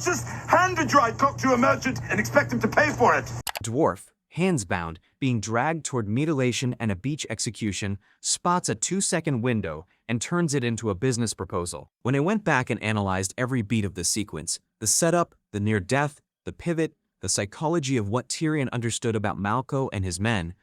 just hand a dried cock to a merchant and expect him to pay for it. Dwarf, hands bound, being dragged toward mutilation and a beach execution, spots a 2-second window and turns it into a business proposal. When I went back and analyzed every beat of the sequence, the setup, the near death, the pivot, the psychology of what Tyrion understood about Malco and his men,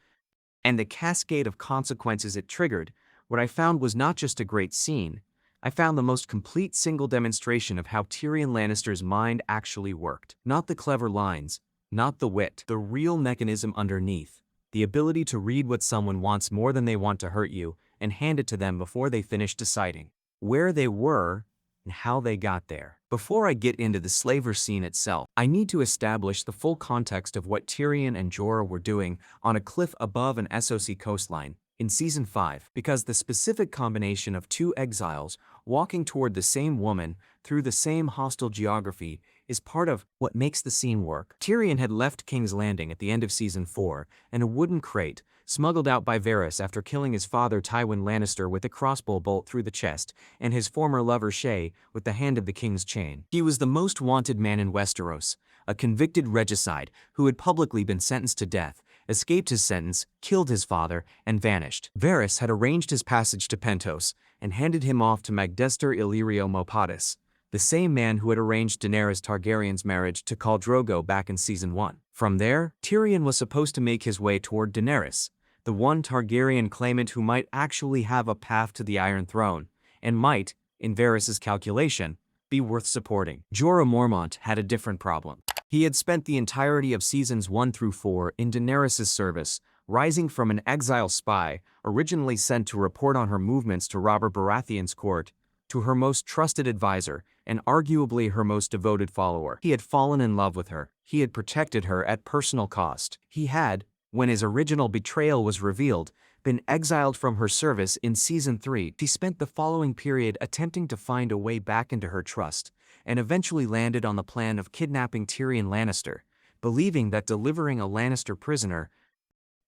and the cascade of consequences it triggered, what I found was not just a great scene. I found the most complete single demonstration of how Tyrion Lannister's mind actually worked. Not the clever lines, not the wit, the real mechanism underneath. The ability to read what someone wants more than they want to hurt you and hand it to them before they finish deciding where they were and how they got there. Before I get into the slaver scene itself, I need to establish the full context of what Tyrion and Jorah were doing on a cliff above an SOC coastline in Season 5, because the specific combination of two exiles walking toward the same woman through the same hostile geography is part of what makes the scene work. Tyrion had left King's Landing at the end of Season 4 in a wooden crate smuggled out by Varys after killing his father Tywin Lannister with a crossbow bolt through the chest and his former lover Shae with the hand of the king's chain. He was the most wanted man in Westeros, a convicted regicide who had publicly been sentenced to death, escaped his sentence, killed his father, and vanished. Varys had arranged his passage to Pentos and handed him off to Magdester Illyrio Mopatis, the same man who had arranged Daenerys Targaryen's marriage to Khal Drogo back in Season 1. From there, Tyrion was supposed to make his way toward Daenerys, the one Targaryen claimant who might actually have a path to the Iron Throne, and might, in Varys' calculation, be worth supporting. Jorah Mormont had a different problem. He had spent the entirety of Seasons 1 through 4 in Daenerys' service, rising from an exile spy, originally sent to report on her movements to Robert Baratheon's court, to her most trusted advisor, and arguably her most devoted follower. He had fallen in love with her. He had protected her at personal cost. He had, when his original betrayal was revealed, been exiled from her service in Season 3. She spent the following period attempting to find a way back into her trust, and eventually landed on the plan of kidnapping Tyrion Lannister, believing that delivering a Lannister prisoner,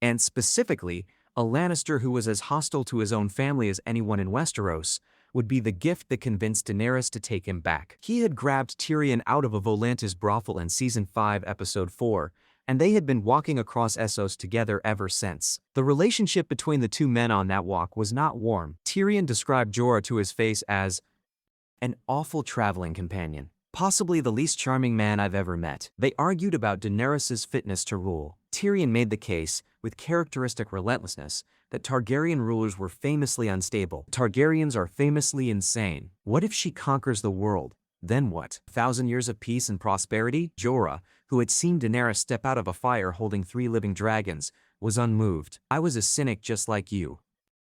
and specifically a Lannister who was as hostile to his own family as anyone in Westeros, would be the gift that convinced Daenerys to take him back. He had grabbed Tyrion out of a Volantis brothel in Season 5, Episode 4, and they had been walking across Essos together ever since. The relationship between the two men on that walk was not warm. Tyrion described Jorah to his face as an awful traveling companion, possibly the least charming man I've ever met. They argued about Daenerys' fitness to rule. Tyrion made the case, with characteristic relentlessness, that Targaryen rulers were famously unstable. Targaryens are famously insane. What if she conquers the world? Then what? 1,000 years of peace and prosperity? Jorah, who had seen Daenerys step out of a fire holding 3 living dragons, was unmoved. I was a cynic just like you.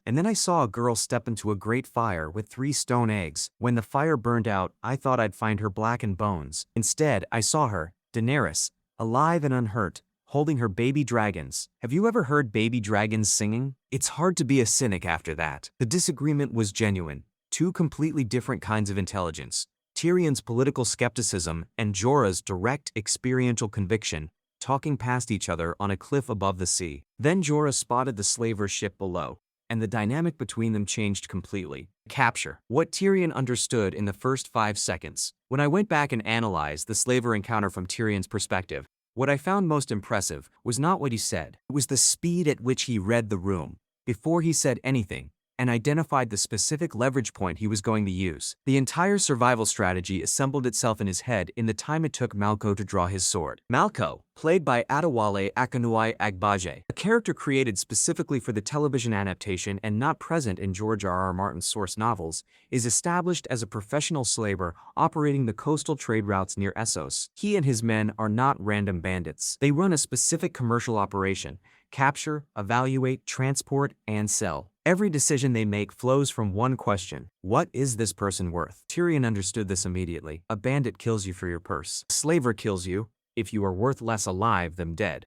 And then I saw a girl step into a great fire with 3 stone eggs. When the fire burned out, I thought I'd find her blackened bones. Instead, I saw her, Daenerys, alive and unhurt, holding her baby dragons. Have you ever heard baby dragons singing? It's hard to be a cynic after that. The disagreement was genuine. 2 completely different kinds of intelligence. Tyrion's political skepticism and Jorah's direct experiential conviction, talking past each other on a cliff above the sea. Then Jorah spotted the slaver ship below, and the dynamic between them changed completely. Capture. What Tyrion understood in the first 5 seconds. When I went back and analyzed the slaver encounter from Tyrion's perspective, what I found most impressive was not what he said. It was the speed at which he read the room, before he said anything, and identified the specific leverage point he was going to use. The entire survival strategy assembled itself in his head in the time it took Malco to draw his sword. Malco, played by Adewale Akinnuoye Agbaje, a character created specifically for the television adaptation and not present in George R.R. Martin's source novels, is established as a professional slaver operating the coastal trade routes near Essos. He and his men are not random bandits. They run a specific commercial operation: capture, evaluate, transport, and sell. Every decision they make flows from one question: what is this person worth? Tyrion understood this immediately. A bandit kills you for your purse. A slaver kills you if you are worth less alive than dead.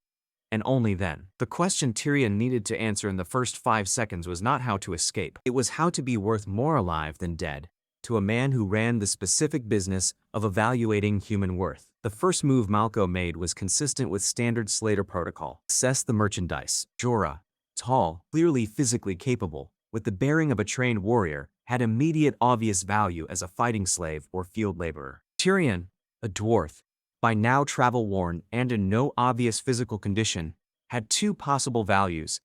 And only then. The question Tyrion needed to answer in the first 5 seconds was not how to escape. It was how to be worth more alive than dead, to a man who ran the specific business of evaluating human worth. The first move Malco made was consistent with standard Slater protocol. Assess the merchandise. Jorah, tall, clearly physically capable, with the bearing of a trained warrior, had immediate obvious value as a fighting slave or field laborer. Tyrion, A dwarf, by now travel-worn and in no obvious physical condition, had two possible values: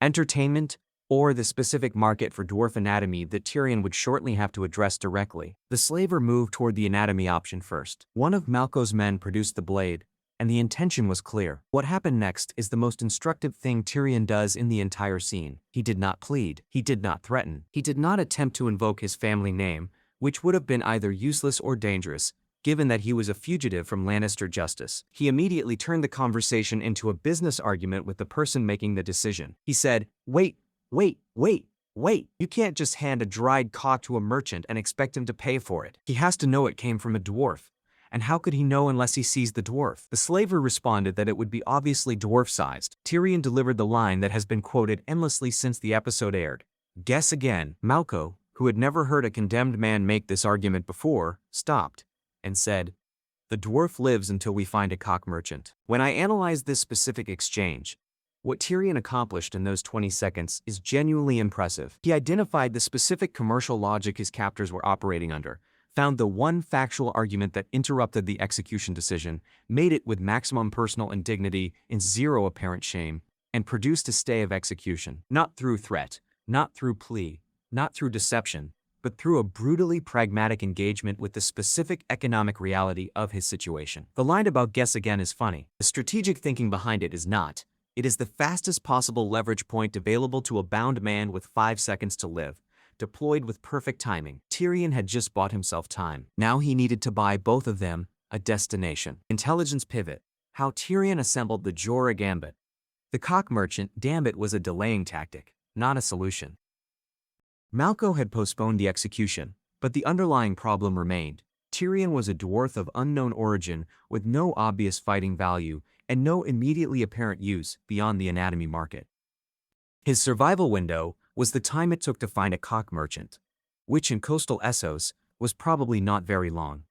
entertainment or the specific market for dwarf anatomy that Tyrion would shortly have to address directly. The slaver moved toward the anatomy option first. One of Malco's men produced the blade, and the intention was clear. What happened next is the most instructive thing Tyrion does in the entire scene. He did not plead. He did not threaten. He did not attempt to invoke his family name, which would have been either useless or dangerous, given that he was a fugitive from Lannister justice. He immediately turned the conversation into a business argument with the person making the decision. He said, "Wait, wait, wait, wait. You can't just hand a dried cock to a merchant and expect him to pay for it. He has to know it came from a dwarf. And how could he know unless he sees the dwarf?" The slaver responded that it would be obviously dwarf-sized. Tyrion delivered the line that has been quoted endlessly since the episode aired. "Guess again." Malco, who had never heard a condemned man make this argument before, stopped and said, "The dwarf lives until we find a cock merchant." When I analyzed this specific exchange, what Tyrion accomplished in those 20 seconds is genuinely impressive. He identified the specific commercial logic his captors were operating under, found the one factual argument that interrupted the execution decision, made it with maximum personal indignity and zero apparent shame, and produced a stay of execution. Not through threat, not through plea, not through deception, but through a brutally pragmatic engagement with the specific economic reality of his situation. The line about "guess again" is funny. The strategic thinking behind it is not. It is the fastest possible leverage point available to a bound man with 5 seconds to live, deployed with perfect timing. Tyrion had just bought himself time. Now he needed to buy both of them a destination. Intelligence pivot. How Tyrion assembled the Jorah Gambit. The cock merchant gambit was a delaying tactic, not a solution. Malco had postponed the execution, but the underlying problem remained. Tyrion was a dwarf of unknown origin with no obvious fighting value and no immediately apparent use beyond the anatomy market. His survival window was the time it took to find a cock merchant, which in coastal Essos was probably not very long.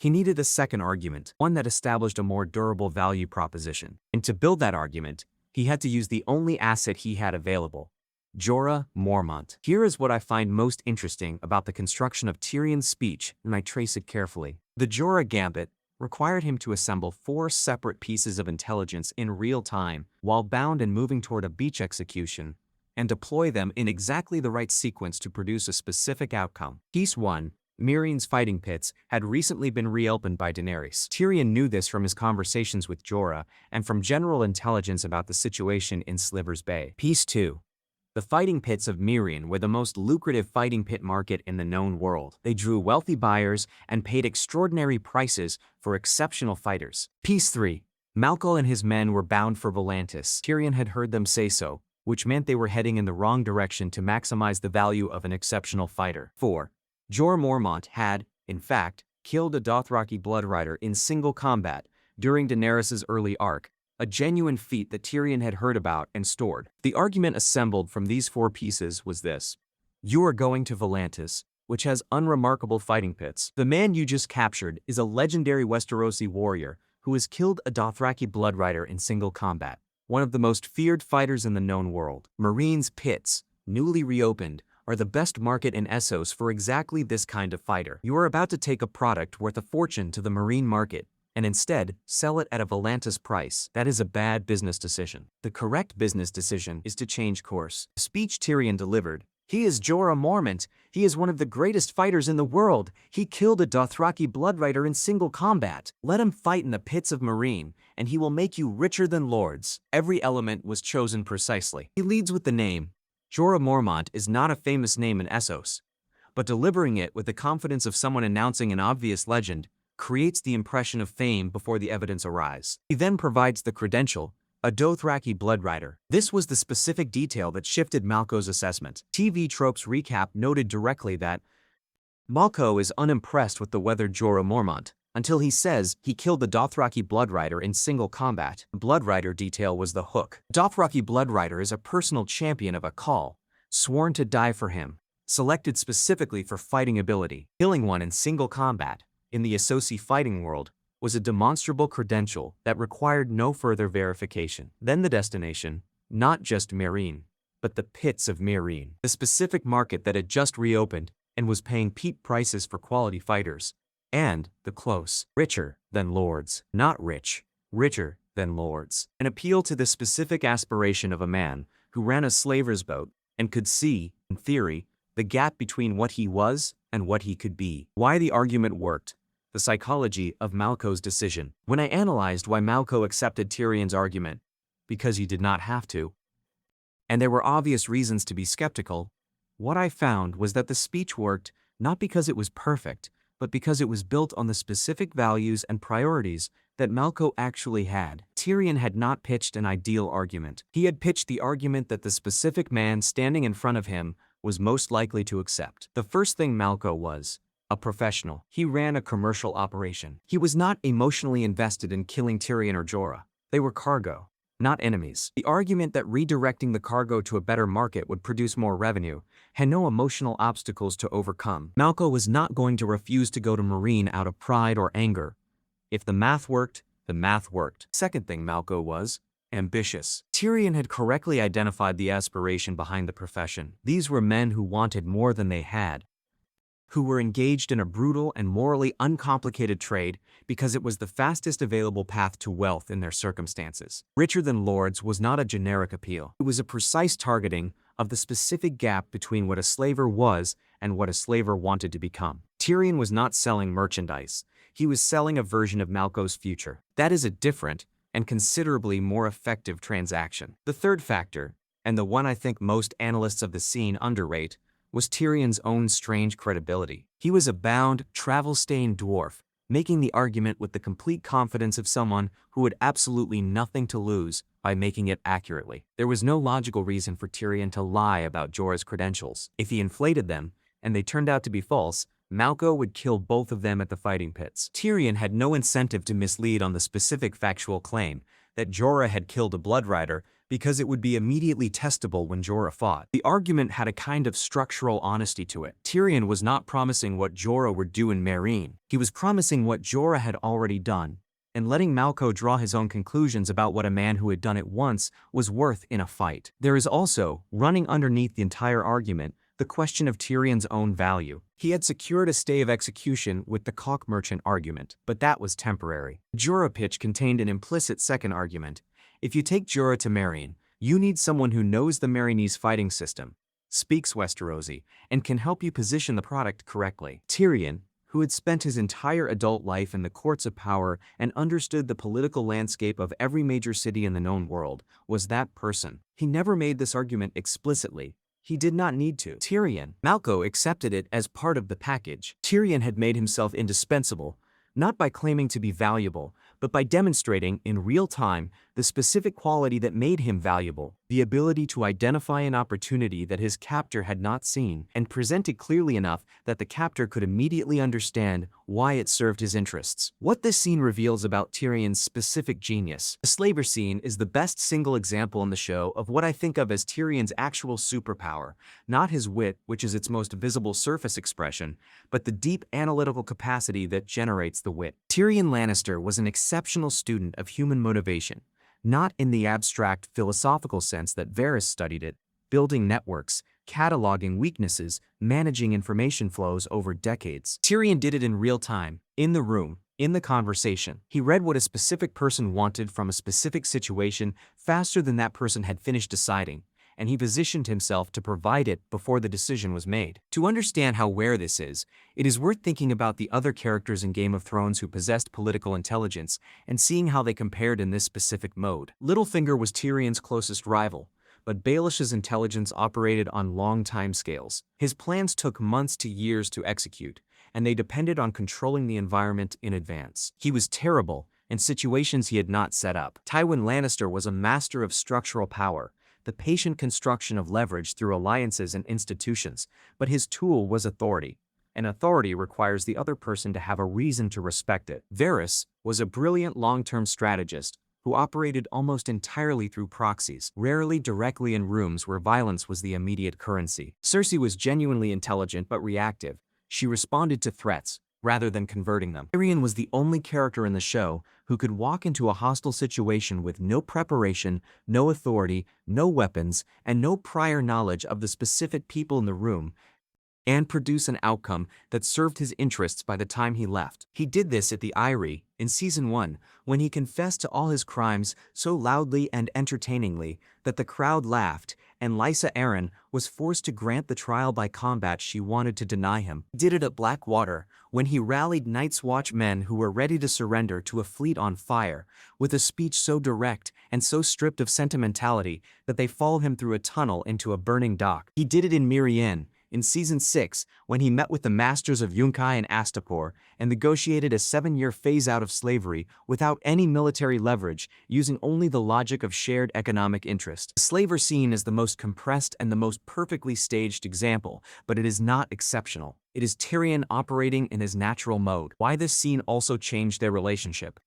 He needed a second argument, one that established a more durable value proposition. And to build that argument, he had to use the only asset he had available: Jorah Mormont. Here is what I find most interesting about the construction of Tyrion's speech, and I trace it carefully. The Jorah Gambit required him to assemble 4 separate pieces of intelligence in real time while bound and moving toward a beach execution, and deploy them in exactly the right sequence to produce a specific outcome. Piece 1, Meereen's fighting pits, had recently been reopened by Daenerys. Tyrion knew this from his conversations with Jorah and from general intelligence about the situation in Slivers Bay. Piece 2, the fighting pits of Meereen were the most lucrative fighting pit market in the known world. They drew wealthy buyers and paid extraordinary prices for exceptional fighters. Piece 3, Malco and his men were bound for Volantis. Tyrion had heard them say so, which meant they were heading in the wrong direction to maximize the value of an exceptional fighter. 4, Jorah Mormont had, in fact, killed a Dothraki bloodrider in single combat during Daenerys' early arc, a genuine feat that Tyrion had heard about and stored. The argument assembled from these 4 pieces was this: you are going to Volantis, which has unremarkable fighting pits. The man you just captured is a legendary Westerosi warrior who has killed a Dothraki bloodrider in single combat, one of the most feared fighters in the known world. Meereen's pits, newly reopened, are the best market in Essos for exactly this kind of fighter. You are about to take a product worth a fortune to the Meereen market, and instead sell it at a Volantis price. That is a bad business decision. The correct business decision is to change course. The speech Tyrion delivered: "He is Jorah Mormont. He is one of the greatest fighters in the world. He killed a Dothraki bloodrider in single combat. Let him fight in the pits of Meereen, and he will make you richer than lords." Every element was chosen precisely. He leads with the name. Jorah Mormont is not a famous name in Essos, but delivering it with the confidence of someone announcing an obvious legend creates the impression of fame before the evidence arrives. He then provides the credential: a Dothraki bloodrider. This was the specific detail that shifted Malco's assessment. TV Tropes Recap noted directly that Malco is unimpressed with the weathered Jorah Mormont until he says he killed the Dothraki bloodrider in single combat. The bloodrider detail was the hook. Dothraki bloodrider is a personal champion of a call, sworn to die for him, selected specifically for fighting ability. Killing one in single combat in the Essosi fighting world was a demonstrable credential that required no further verification. Then the destination, not just Meereen, but the pits of Meereen, the specific market that had just reopened and was paying peak prices for quality fighters, And the close, richer than lords, not rich, richer than lords. An appeal to the specific aspiration of a man who ran a slaver's boat and could see, in theory, the gap between what he was and what he could be. Why the argument worked. The psychology of Malco's decision. When I analyzed why Malco accepted Tyrion's argument, because he did not have to, and there were obvious reasons to be skeptical, what I found was that the speech worked not because it was perfect, but because it was built on the specific values and priorities that Malco actually had. Tyrion had not pitched an ideal argument. He had pitched the argument that the specific man standing in front of him was most likely to accept. The first thing Malco was, a professional. He ran a commercial operation. He was not emotionally invested in killing Tyrion or Jorah. They were cargo, not enemies. The argument that redirecting the cargo to a better market would produce more revenue had no emotional obstacles to overcome. Malco was not going to refuse to go to Meereen out of pride or anger. If the math worked, the math worked. Second thing Malco was, ambitious. Tyrion had correctly identified the aspiration behind the profession. These were men who wanted more than they had, who were engaged in a brutal and morally uncomplicated trade because it was the fastest available path to wealth in their circumstances. Richer than lords was not a generic appeal. It was a precise targeting of the specific gap between what a slaver was and what a slaver wanted to become. Tyrion was not selling merchandise. He was selling a version of Malco's future. That is a different and considerably more effective transaction. The third factor, and the one I think most analysts of the scene underrate, was Tyrion's own strange credibility. He was a bound, travel-stained dwarf, making the argument with the complete confidence of someone who had absolutely nothing to lose by making it accurately. There was no logical reason for Tyrion to lie about Jorah's credentials. If he inflated them, and they turned out to be false, Malco would kill both of them at the fighting pits. Tyrion had no incentive to mislead on the specific factual claim that Jorah had killed a bloodrider because it would be immediately testable when Jorah fought. The argument had a kind of structural honesty to it. Tyrion was not promising what Jorah would do in Meereen. He was promising what Jorah had already done, and letting Malco draw his own conclusions about what a man who had done it once was worth in a fight. There is also, running underneath the entire argument, the question of Tyrion's own value. He had secured a stay of execution with the cock merchant argument, but that was temporary. The Jorah pitch contained an implicit second argument. If you take Jorah to Meereen, you need someone who knows the Meereenese fighting system, speaks Westerosi, and can help you position the product correctly. Tyrion, who had spent his entire adult life in the courts of power and understood the political landscape of every major city in the known world, was that person. He never made this argument explicitly. He did not need to. Malco accepted it as part of the package. Tyrion had made himself indispensable, not by claiming to be valuable, but by demonstrating in real time the specific quality that made him valuable, the ability to identify an opportunity that his captor had not seen and present it clearly enough that the captor could immediately understand why it served his interests. What this scene reveals about Tyrion's specific genius. The slaver scene is the best single example in the show of what I think of as Tyrion's actual superpower, not his wit, which is its most visible surface expression, but the deep analytical capacity that generates the wit. Tyrion Lannister was an exceptional student of human motivation, not in the abstract philosophical sense that Varys studied it, building networks, cataloging weaknesses, managing information flows over decades. Tyrion did it in real time, in the room, in the conversation. He read what a specific person wanted from a specific situation faster than that person had finished deciding, and he positioned himself to provide it before the decision was made. To understand how rare this is, it is worth thinking about the other characters in Game of Thrones who possessed political intelligence and seeing how they compared in this specific mode. Littlefinger was Tyrion's closest rival, but Baelish's intelligence operated on long timescales. His plans took months to years to execute, and they depended on controlling the environment in advance. He was terrible in situations he had not set up. Tywin Lannister was a master of structural power, the patient construction of leverage through alliances and institutions, but his tool was authority, and authority requires the other person to have a reason to respect it. Varys was a brilliant long-term strategist who operated almost entirely through proxies, rarely directly in rooms where violence was the immediate currency. Cersei was genuinely intelligent but reactive. She responded to threats rather than converting them. Tyrion was the only character in the show who could walk into a hostile situation with no preparation, no authority, no weapons, and no prior knowledge of the specific people in the room, and produce an outcome that served his interests by the time he left. He did this at the Eyrie in Season 1, when he confessed to all his crimes so loudly and entertainingly that the crowd laughed, and Lysa Arryn was forced to grant the trial by combat she wanted to deny him. He did it at Blackwater, when he rallied Night's Watch men who were ready to surrender to a fleet on fire, with a speech so direct and so stripped of sentimentality that they followed him through a tunnel into a burning dock. He did it in Mirienne, in Season 6, when he met with the masters of Yunkai and Astapor and negotiated a 7-year phase-out of slavery without any military leverage, using only the logic of shared economic interest. The slaver scene is the most compressed and the most perfectly staged example, but it is not exceptional. It is Tyrion operating in his natural mode. Why this scene also changed their relationship.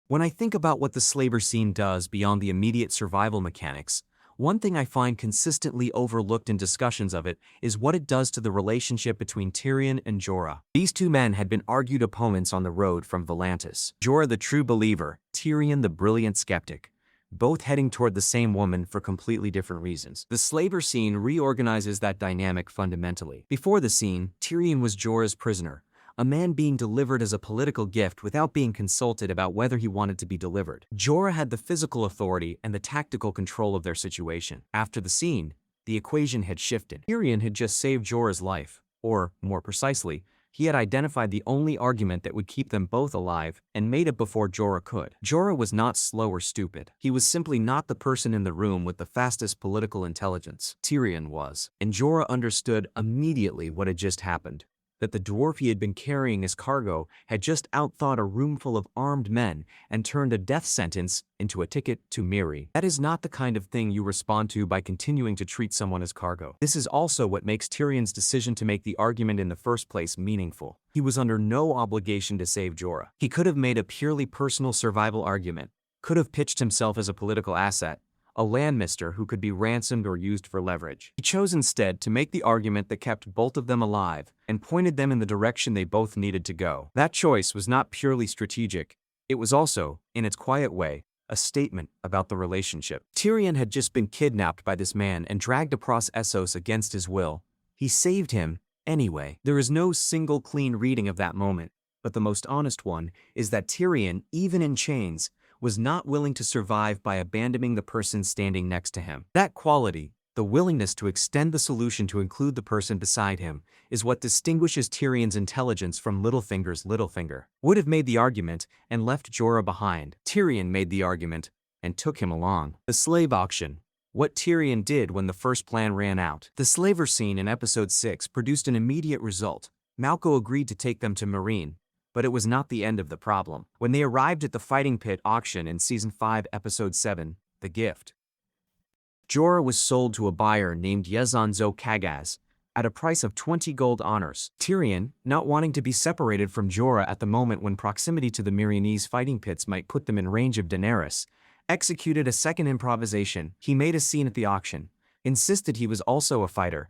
When I think about what the slaver scene does beyond the immediate survival mechanics, one thing I find consistently overlooked in discussions of it is what it does to the relationship between Tyrion and Jorah. These two men had been argued opponents on the road from Volantis. Jorah the true believer, Tyrion the brilliant skeptic, both heading toward the same woman for completely different reasons. The slaver scene reorganizes that dynamic fundamentally. Before the scene, Tyrion was Jorah's prisoner, a man being delivered as a political gift without being consulted about whether he wanted to be delivered. Jorah had the physical authority and the tactical control of their situation. After the scene, the equation had shifted. Tyrion had just saved Jorah's life, or, more precisely, he had identified the only argument that would keep them both alive and made it before Jorah could. Jorah was not slow or stupid. He was simply not the person in the room with the fastest political intelligence. Tyrion was. And Jorah understood immediately what had just happened. That the dwarf he had been carrying as cargo had just outthought a room full of armed men and turned a death sentence into a ticket to Miri. That is not the kind of thing you respond to by continuing to treat someone as cargo. This is also what makes Tyrion's decision to make the argument in the first place meaningful. He was under no obligation to save Jorah. He could have made a purely personal survival argument, could have pitched himself as a political asset, a landmister who could be ransomed or used for leverage. He chose instead to make the argument that kept both of them alive and pointed them in the direction they both needed to go. That choice was not purely strategic. It was also, in its quiet way, a statement about the relationship. Tyrion had just been kidnapped by this man and dragged across Essos against his will. He saved him anyway. There is no single clean reading of that moment, but the most honest one is that Tyrion, even in chains, was not willing to survive by abandoning the person standing next to him. That quality, the willingness to extend the solution to include the person beside him, is what distinguishes Tyrion's intelligence from Littlefinger's Littlefinger. Would have made the argument and left Jorah behind. Tyrion made the argument and took him along. The slave auction. What Tyrion did when the first plan ran out. The slaver scene in Episode 6 produced an immediate result. Malco agreed to take them to Meereen. But it was not the end of the problem. When they arrived at the fighting pit auction in Season 5, Episode 7, The Gift, Jorah was sold to a buyer named Yezon Zo Kagaz at a price of 20 gold honors. Tyrion, not wanting to be separated from Jorah at the moment when proximity to the Meereenese fighting pits might put them in range of Daenerys, executed a second improvisation. He made a scene at the auction, insisted he was also a fighter,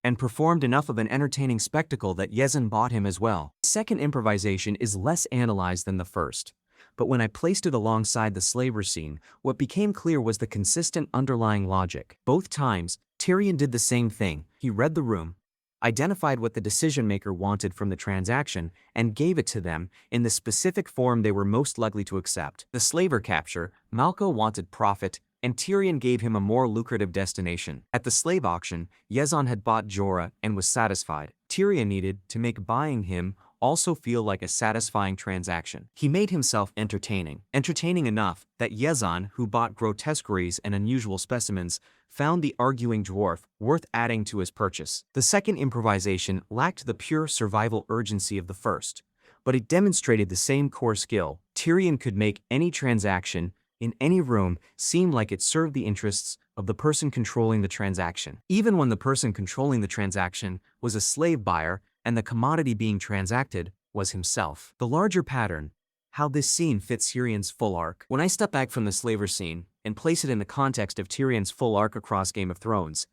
and performed enough of an entertaining spectacle that Yezon bought him as well. The second improvisation is less analyzed than the first, but when I placed it alongside the slaver scene, what became clear was the consistent underlying logic. Both times, Tyrion did the same thing. He read the room, identified what the decision-maker wanted from the transaction, and gave it to them in the specific form they were most likely to accept. The slaver capture, Malco wanted profit, and Tyrion gave him a more lucrative destination. At the slave auction, Yezon had bought Jorah and was satisfied. Tyrion needed to make buying him also feel like a satisfying transaction. He made himself entertaining enough that Yezon, who bought grotesqueries and unusual specimens, found the arguing dwarf worth adding to his purchase. The second improvisation lacked the pure survival urgency of the first, but it demonstrated the same core skill. Tyrion could make any transaction in any room seemed like it served the interests of the person controlling the transaction, even when the person controlling the transaction was a slave buyer and the commodity being transacted was himself. The larger pattern, how this scene fits Tyrion's full arc. When I step back from the slaver scene and place it in the context of Tyrion's full arc across Game of Thrones,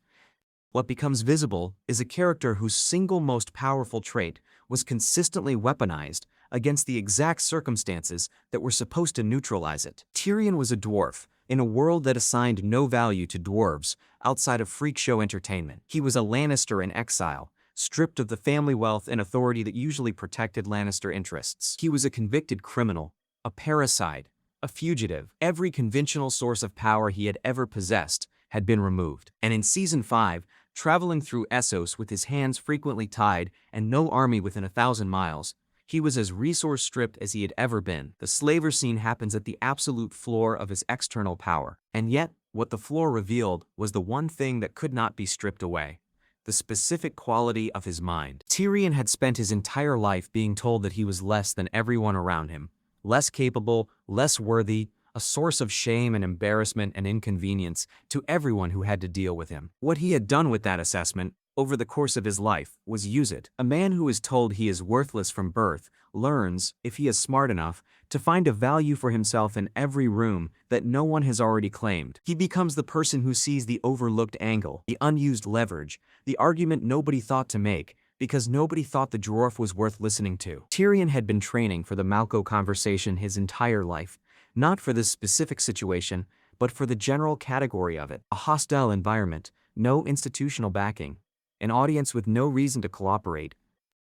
what becomes visible is a character whose single most powerful trait was consistently weaponized against the exact circumstances that were supposed to neutralize it. Tyrion was a dwarf in a world that assigned no value to dwarves outside of freak show entertainment. He was a Lannister in exile, stripped of the family wealth and authority that usually protected Lannister interests. He was a convicted criminal, a parasite, a fugitive. Every conventional source of power he had ever possessed had been removed. And in Season 5, traveling through Essos with his hands frequently tied and no army within 1,000 miles, he was as resource-stripped as he had ever been. The slaver scene happens at the absolute floor of his external power. And yet, what the floor revealed was the one thing that could not be stripped away: the specific quality of his mind. Tyrion had spent his entire life being told that he was less than everyone around him, less capable, less worthy, a source of shame and embarrassment and inconvenience to everyone who had to deal with him. What he had done with that assessment over the course of his life was use it. A man who is told he is worthless from birth learns, if he is smart enough, to find a value for himself in every room that no one has already claimed. He becomes the person who sees the overlooked angle, the unused leverage, the argument nobody thought to make, because nobody thought the dwarf was worth listening to. Tyrion had been training for the Malco conversation his entire life, not for this specific situation, but for the general category of it. A hostile environment, no institutional backing, an audience with no reason to cooperate,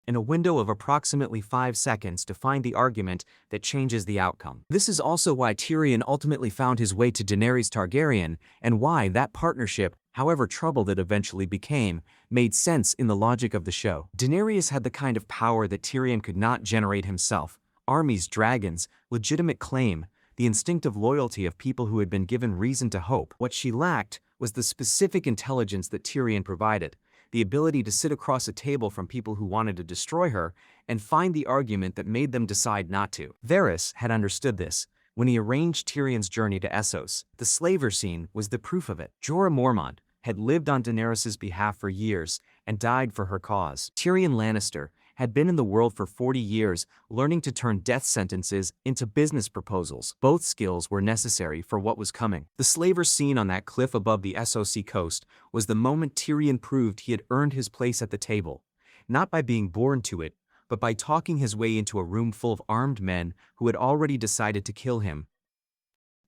and a window of approximately 5 seconds to find the argument that changes the outcome. This is also why Tyrion ultimately found his way to Daenerys Targaryen, and why that partnership, however troubled it eventually became, made sense in the logic of the show. Daenerys had the kind of power that Tyrion could not generate himself: armies, dragons, legitimate claim, the instinctive loyalty of people who had been given reason to hope. What she lacked was the specific intelligence that Tyrion provided, the ability to sit across a table from people who wanted to destroy her and find the argument that made them decide not to. Varys had understood this when he arranged Tyrion's journey to Essos. The slaver scene was the proof of it. Jorah Mormont had lived on Daenerys' behalf for years and died for her cause. Tyrion Lannister had been in the world for 40 years, learning to turn death sentences into business proposals. Both skills were necessary for what was coming. The slaver scene on that cliff above the SOC coast was the moment Tyrion proved he had earned his place at the table, not by being born to it, but by talking his way into a room full of armed men who had already decided to kill him,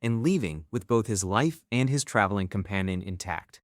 and leaving with both his life and his traveling companion intact.